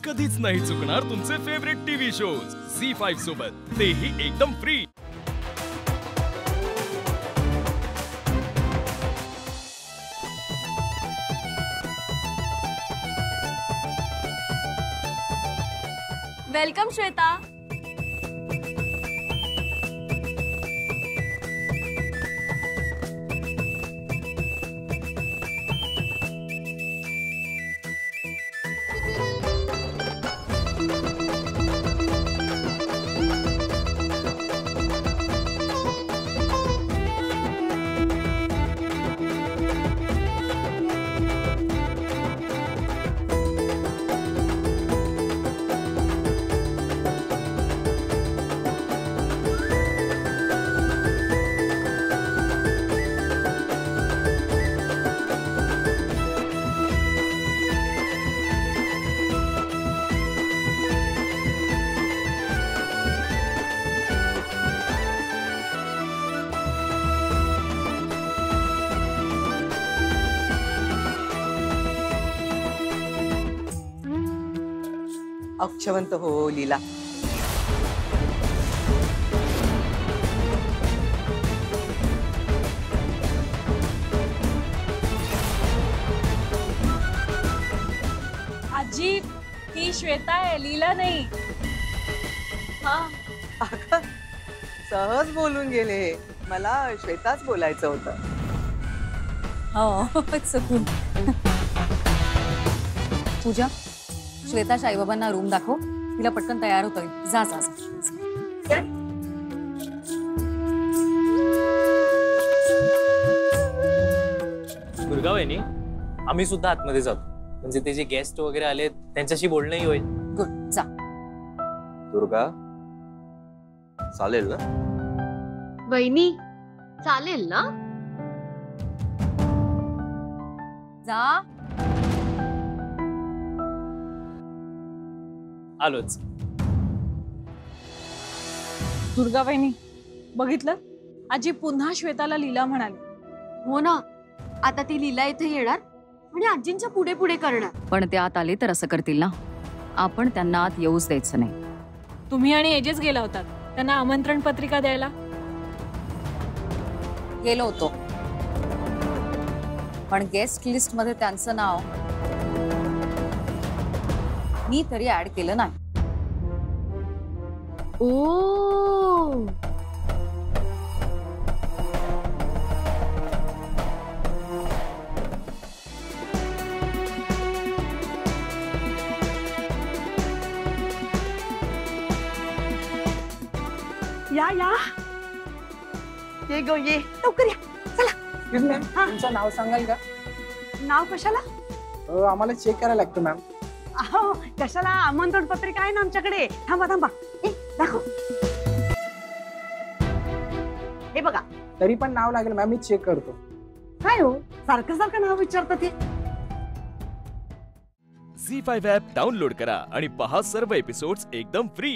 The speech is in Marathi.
कधीच नाही चुकणार तुमचे फेवरेट टीव्ही शोज झी5 सोबत, तेही एकदम फ्री। वेलकम श्वेता। अक्षवंत हो लीला। आजी ती श्वेता आहे, लीला नाही। हाँ अगं, सहज बोलून गेले, मला श्वेताच बोलायचं होतं। हो चुकून। पूजा, श्वेताच्या आईबाबांना रूम दाखव, तिला पटकन तयार होतोय। जा जा जा। दुर्गा वहिनी, आम्ही सुद्धा आतमध्ये जातो, म्हणजे ते जे गेस्ट वगैरे आले त्यांच्याशी बोलणंही होईल। गुड, जा। दुर्गा, चालेल ना? वहिनी चालेल ना? जा। आलोच। दुर्गा वहिनी, बघितलं आजी पुन्हा श्वेताला लीला म्हणाली। हो ना, आता ती लीला इथे येणार आणि आजींच्या पुढे पुढे करणार। पण ते आत आले तर असं करतील ना, आपण त्यांना आत येऊच द्यायचं नाही। तुम्ही आणि एजेस गेला होतात त्यांना आमंत्रण पत्रिका द्यायला? गेलो होतो, पण गेस्ट लिस्ट मध्ये त्यांचं नाव मी तरी ऍड केलं नाही। ओ, या या, ये गो ये, लवकर या, चला। तुमचं नाव सांगाल का? नाव कशाला? आम्हाला चेक करायला लागतं मॅम। अहो, कशाला? आमंत्रण पत्रिका आहे ना आमच्याकडे। थांबा थांबा, दाखव। हे बघा। तरी पण नाव लागेल मॅम, मी चेक करतो। काय हो, सारखं सारखं नाव विचारतात हे? झी5 ॲप डाउनलोड करा आणि पहा सर्व एपिसोड्स एकदम फ्री।